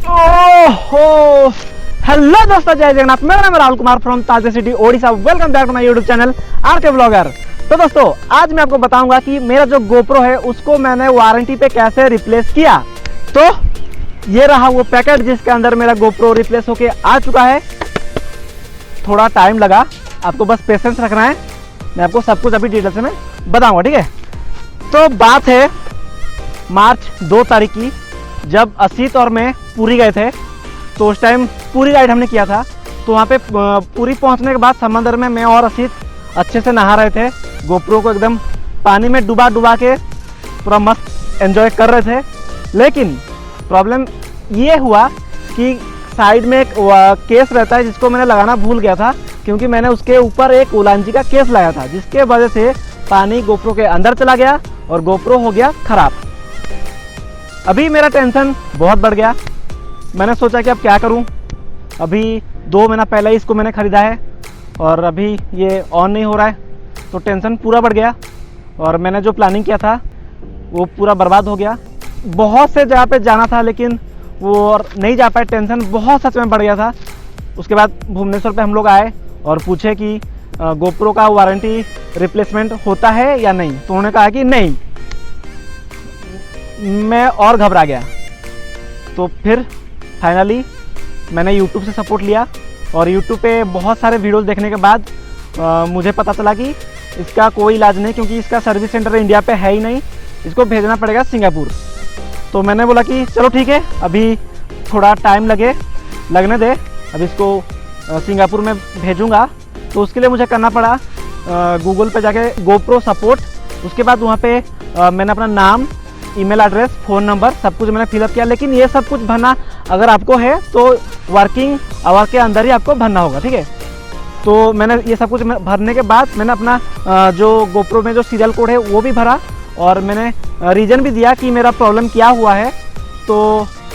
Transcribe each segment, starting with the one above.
ओहो, हेलो दोस्तों, जय जगन्नाथ। मेरा नाम है राहुल कुमार फ्रॉम ताजे city Odisha. Welcome back to my YouTube channel RK blogger. तो दोस्तों, आज मैं आपको बताऊंगा कि मेरा जो गोप्रो है उसको मैंने वारंटी पे कैसे रिप्लेस किया। तो ये रहा वो पैकेट जिसके अंदर मेरा गोप्रो रिप्लेस होके आ चुका है। थोड़ा टाइम लगा, आपको बस पेशेंस रखना है। मैं आपको सब कुछ अभी डिटेल से मैं बताऊंगा, ठीक है। तो बात है मार्च 2 तारीख की, जब असीत और मैं पुरी गए थे। तो उस टाइम पूरी राइड हमने किया था। तो वहाँ पे पुरी पहुँचने के बाद समंदर में मैं और असीत अच्छे से नहा रहे थे। गोप्रो को एकदम पानी में डुबा डुबा के पूरा मस्त एंजॉय कर रहे थे। लेकिन प्रॉब्लम ये हुआ कि साइड में एक केस रहता है जिसको मैंने लगाना भूल गया था, क्योंकि मैंने उसके ऊपर एक उलांजी का केस लगाया था, जिसके वजह से पानी गोप्रो के अंदर चला गया और गोप्रो हो गया खराब। अभी मेरा टेंशन बहुत बढ़ गया। मैंने सोचा कि अब क्या करूं। अभी 2 महीना पहले ही इसको मैंने ख़रीदा है और अभी ये ऑन नहीं हो रहा है, तो टेंशन पूरा बढ़ गया। और मैंने जो प्लानिंग किया था वो पूरा बर्बाद हो गया। बहुत से जगह पे जाना था लेकिन वो और नहीं जा पाए। टेंशन बहुत सच में बढ़ गया था। उसके बाद भुवनेश्वर पे हम लोग आए और पूछे कि गोप्रो का वारंटी रिप्लेसमेंट होता है या नहीं। तो उन्होंने कहा कि नहीं। मैं और घबरा गया। तो फिर फाइनली मैंने YouTube से सपोर्ट लिया और YouTube पे बहुत सारे वीडियोस देखने के बाद मुझे पता चला कि इसका कोई इलाज नहीं, क्योंकि इसका सर्विस सेंटर इंडिया पे है ही नहीं। इसको भेजना पड़ेगा सिंगापुर। तो मैंने बोला कि चलो ठीक है, अभी थोड़ा टाइम लगने दे, अभी इसको सिंगापुर में भेजूँगा। तो उसके लिए मुझे करना पड़ा गूगल पे जाके गोप्रो सपोर्ट। उसके बाद वहाँ पे मैंने अपना नाम, ईमेल एड्रेस, फ़ोन नंबर सब कुछ मैंने फिलअप किया। लेकिन ये सब कुछ भरना अगर आपको है तो वर्किंग आवर के अंदर ही आपको भरना होगा, ठीक है। तो मैंने ये सब कुछ भरने के बाद मैंने अपना जो गोप्रो में जो सीरियल कोड है वो भी भरा और मैंने रीज़न भी दिया कि मेरा प्रॉब्लम क्या हुआ है। तो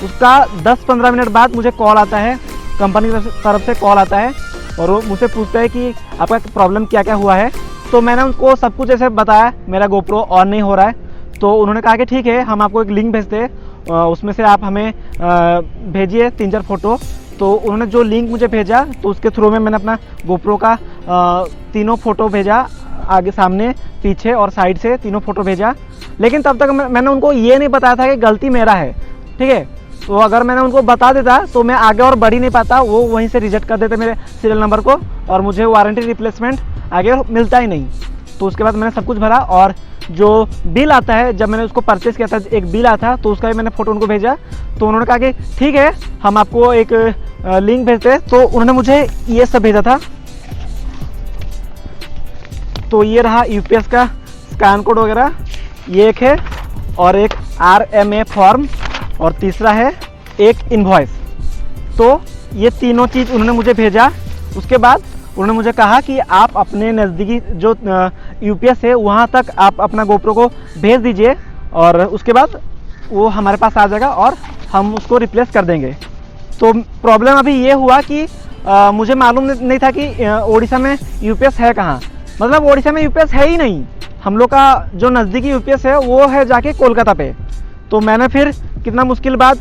उसका 10-15 मिनट बाद मुझे कॉल आता है, कंपनी की तरफ से कॉल आता है और वो मुझसे पूछता है कि आपका प्रॉब्लम क्या क्या हुआ है। तो मैंने उनको सब कुछ ऐसे बताया, मेरा गोप्रो ऑन नहीं हो रहा है। तो उन्होंने कहा कि ठीक है, हम आपको एक लिंक भेजते हैं, उसमें से आप हमें भेजिए 3-4 फ़ोटो। तो उन्होंने जो लिंक मुझे भेजा तो उसके थ्रू में मैंने अपना गोप्रो का 3 फ़ोटो भेजा, आगे, सामने, पीछे और साइड से 3 फ़ोटो भेजा। लेकिन तब तक मैंने उनको ये नहीं बताया था कि गलती मेरा है, ठीक है। तो अगर मैंने उनको बता देता तो मैं आगे और बढ़ ही नहीं पाता। वो वहीं से रिजेक्ट कर देते मेरे सीरियल नंबर को और मुझे वारंटी रिप्लेसमेंट आगे मिलता ही नहीं। तो उसके बाद मैंने सब कुछ भरा और जो बिल आता है, जब मैंने उसको परचेस किया था एक बिल आता तो उसका भी मैंने फ़ोटो उनको भेजा। तो उन्होंने कहा कि ठीक है, हम आपको एक लिंक भेजते हैं। तो उन्होंने मुझे ये सब भेजा था। तो ये रहा यूपीएस का स्कैन कोड वगैरह, ये एक है, और एक RMA फॉर्म, और तीसरा है एक इनवॉइस। तो ये तीनों चीज़ उन्होंने मुझे भेजा। उसके बाद उन्होंने मुझे कहा कि आप अपने नज़दीकी जो यूपीएस है वहाँ तक आप अपना गोप्रो को भेज दीजिए और उसके बाद वो हमारे पास आ जाएगा और हम उसको रिप्लेस कर देंगे। तो प्रॉब्लम अभी ये हुआ कि मुझे मालूम नहीं था कि ओडिशा में यूपीएस है कहाँ। मतलब ओडिशा में यूपीएस है ही नहीं। हम लोग का जो नज़दीकी यूपीएस है वो है जाके कोलकाता पे। तो मैंने फिर कितना मुश्किल बाद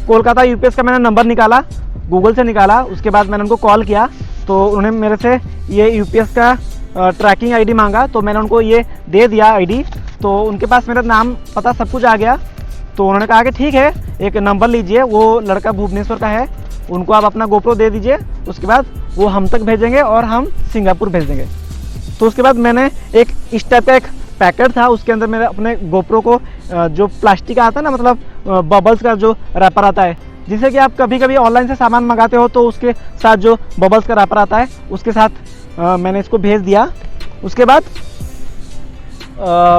कोलकाता यूपीएस का मैंने नंबर निकाला, गूगल से निकाला। उसके बाद मैंने उनको कॉल किया तो उन्होंने मेरे से ये यूपीएस का ट्रैकिंग आईडी मांगा। तो मैंने उनको ये दे दिया आईडी। तो उनके पास मेरा नाम, पता सब कुछ आ गया। तो उन्होंने कहा कि ठीक है, एक नंबर लीजिए, वो लड़का भुवनेश्वर का है, उनको आप अपना गोप्रो दे दीजिए। उसके बाद वो हम तक भेजेंगे और हम सिंगापुर भेज देंगे। तो उसके बाद मैंने एक इस टाइप का एक पैकेट था, उसके अंदर मेरे अपने गोप्रो को जो प्लास्टिक का आता है ना, मतलब बबल्स का जो रैपर आता है, जिसे कि आप कभी कभी ऑनलाइन से सामान मंगाते हो तो उसके साथ जो बबल्स का रैपर आता है उसके साथ मैंने इसको भेज दिया। उसके बाद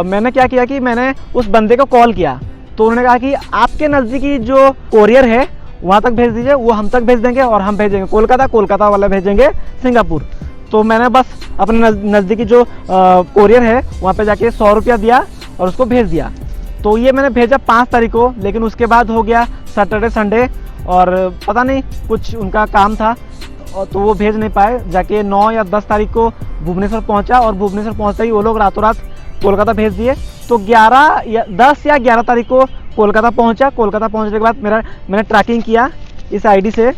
मैंने क्या किया कि मैंने उस बंदे को कॉल किया। तो उन्होंने कहा कि आपके नज़दीकी जो कोरियर है वहाँ तक भेज दीजिए, वो हम तक भेज देंगे और हम भेजेंगे कोलकाता, कोलकाता वाला भेजेंगे सिंगापुर। तो मैंने बस अपने नज़दीकी जो कोरियर है वहाँ पे जाके 100 रुपया दिया और उसको भेज दिया। तो ये मैंने भेजा 5 तारीख को, लेकिन उसके बाद हो गया सैटरडे संडे और पता नहीं कुछ उनका काम था तो वो भेज नहीं पाए। जाके 9 या 10 तारीख को भुवनेश्वर पहुंचा और भुवनेश्वर पहुंचते ही वो लोग रातों रात कोलकाता भेज दिए। तो 10 या 11 तारीख को कोलकाता पहुंचा। कोलकाता पहुंचने के बाद मैंने ट्रैकिंग किया इस आईडी से।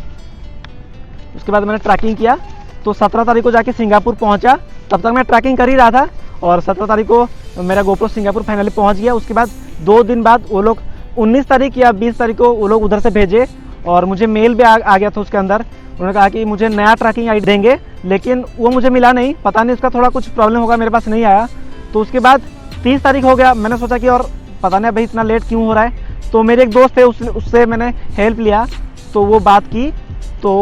उसके बाद मैंने ट्रैकिंग किया तो 17 तारीख को जाके सिंगापुर पहुंचा। तब तक मैं ट्रैकिंग कर ही रहा था और 17 तारीख को मेरा गोप्रो सिंगापुर फाइनली पहुंच गया। उसके बाद 2 दिन बाद वो लोग 19 तारीख या 20 तारीख को वो लोग उधर से भेजे और मुझे मेल भी आ गया था। उसके अंदर उन्होंने कहा कि मुझे नया ट्रैकिंग आईडी देंगे, लेकिन वो मुझे मिला नहीं। पता नहीं उसका थोड़ा कुछ प्रॉब्लम होगा, मेरे पास नहीं आया। तो उसके बाद 30 तारीख हो गया। मैंने सोचा कि और पता नहीं भाई इतना लेट क्यों हो रहा है। तो मेरे एक दोस्त थे, उससे मैंने हेल्प लिया। तो वो बात की तो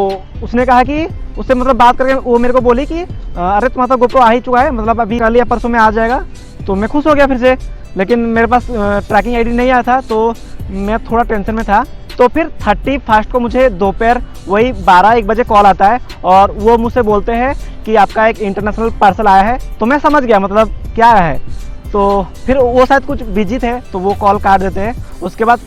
उसने कहा कि उससे मतलब बात करके वो मेरे को बोली कि अरे तुम्हारा गोप्रो आ ही चुका है, मतलब अभी कल या परसों में आ जाएगा। तो मैं खुश हो गया फिर से, लेकिन मेरे पास ट्रैकिंग आईडी नहीं आया था तो मैं थोड़ा टेंशन में था। तो फिर 31 को मुझे दोपहर वही 12-1 बजे कॉल आता है और वो मुझसे बोलते हैं कि आपका एक इंटरनेशनल पार्सल आया है। तो मैं समझ गया मतलब क्या आया है। तो फिर वो शायद कुछ बिजी थे तो वो कॉल काट देते हैं। उसके बाद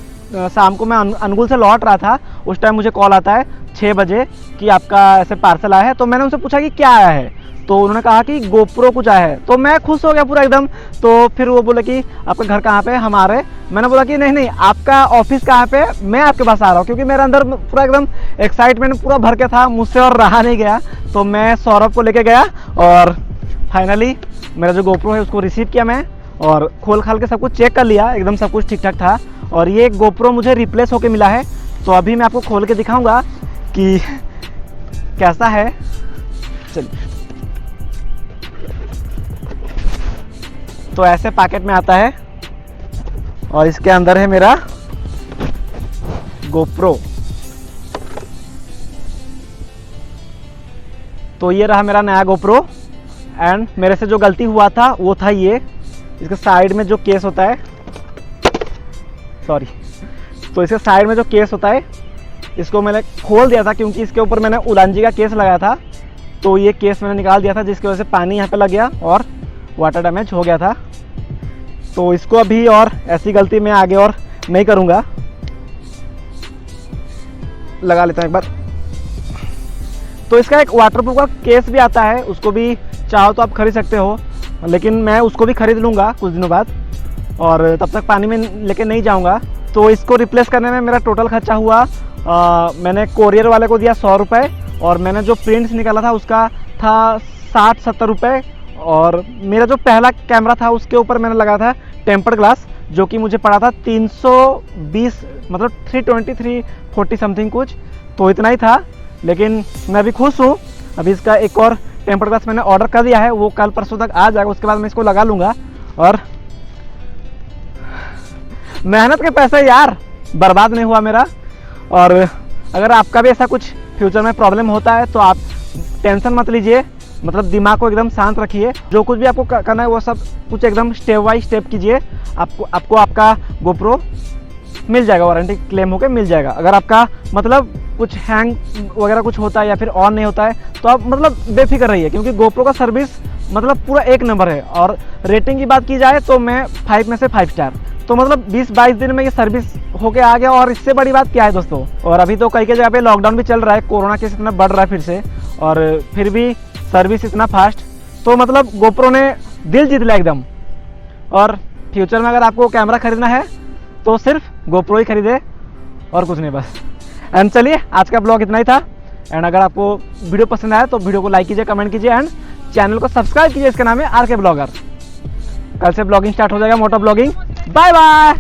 शाम को मैं अनुगुल से लौट रहा था, उस टाइम मुझे कॉल आता है 6 बजे कि आपका ऐसे पार्सल आया है। तो मैंने उनसे पूछा कि क्या आया है, तो उन्होंने कहा कि गोप्रो कुछ आया है। तो मैं खुश हो गया पूरा एकदम। तो फिर वो बोले कि आपका घर कहाँ पे है, हम आ रहे। मैंने बोला कि नहीं आपका ऑफिस कहाँ पे है, मैं आपके पास आ रहा हूँ, क्योंकि मेरे अंदर पूरा एकदम एक्साइटमेंट पूरा भर के था, मुझसे और रहा नहीं गया। तो मैं सौरभ को लेके गया और फाइनली मेरा जो गोप्रो है उसको रिसीव किया मैं और खोल खाल के सब कुछ चेक कर लिया, एकदम सब कुछ ठीक ठाक था। और ये गोप्रो मुझे रिप्लेस होके मिला है। तो अभी मैं आपको खोल के दिखाऊंगा कि कैसा है। चलिए, तो ऐसे पैकेट में आता है और इसके अंदर है मेरा गोप्रो। तो ये रहा मेरा नया गोप्रो। एंड मेरे से जो गलती हुआ था वो था ये, इसके साइड में जो केस होता है, सॉरी, तो इसके साइड में जो केस होता है इसको मैंने खोल दिया था, क्योंकि इसके ऊपर मैंने उलांजी का केस लगाया था। तो ये केस मैंने निकाल दिया था, जिसकी वजह से पानी यहाँ पे लग गया और वाटर डैमेज हो गया था। तो इसको अभी और ऐसी गलती मैं आगे और नहीं करूँगा। लगा लेता हूँ एक बार। तो इसका एक वाटरप्रूफ का केस भी आता है, उसको भी चाहो तो आप खरीद सकते हो, लेकिन मैं उसको भी खरीद लूँगा कुछ दिनों बाद और तब तक पानी में लेके नहीं जाऊँगा। तो इसको रिप्लेस करने में मेरा टोटल खर्चा हुआ, मैंने कोरियर वाले को दिया 100 रुपये और मैंने जो प्रिंट्स निकाला था उसका था 60-70 रुपये। और मेरा जो पहला कैमरा था उसके ऊपर मैंने लगा था टेम्पर्ड ग्लास, जो कि मुझे पड़ा था 320, मतलब 320-340 समथिंग कुछ। तो इतना ही था, लेकिन मैं अभी खुश हूँ। अभी इसका एक और टेम्पर्ड ग्लास मैंने ऑर्डर कर दिया है, वो कल परसों तक आ जाएगा। उसके बाद मैं इसको लगा लूँगा। और मेहनत के पैसे यार बर्बाद नहीं हुआ मेरा। और अगर आपका भी ऐसा कुछ फ्यूचर में प्रॉब्लम होता है तो आप टेंशन मत लीजिए, मतलब दिमाग को एकदम शांत रखिए। जो कुछ भी आपको करना है वो सब कुछ एकदम स्टेप बाय स्टेप कीजिए। आपको आपका गोप्रो मिल जाएगा, वारंटी क्लेम होकर मिल जाएगा। अगर आपका मतलब कुछ हैंग वगैरह कुछ होता है या फिर ऑन नहीं होता है तो आप मतलब बेफिक्र रहिए, क्योंकि गोप्रो का सर्विस मतलब पूरा 1 नंबर है। और रेटिंग की बात की जाए तो मैं 5 में से 5 स्टार। तो मतलब 20-22 दिन में ये सर्विस होके आ गया। और इससे बड़ी बात क्या है दोस्तों, और अभी तो कई जगह पे लॉकडाउन भी चल रहा है, कोरोना केस इतना बढ़ रहा है फिर से, और फिर भी सर्विस इतना फास्ट। तो मतलब गोप्रो ने दिल जीत लिया एकदम। और फ्यूचर में अगर आपको कैमरा खरीदना है तो सिर्फ गोप्रो ही खरीदे और कुछ नहीं बस। एंड चलिए, आज का ब्लॉग इतना ही था। एंड अगर आपको वीडियो पसंद आया तो वीडियो को लाइक कीजिए, कमेंट कीजिए एंड चैनल को सब्सक्राइब कीजिए। इसका नाम है आर के ब्लॉगर। कल से ब्लॉगिंग स्टार्ट हो जाएगा, मोटो ब्लॉगिंग। Bye bye.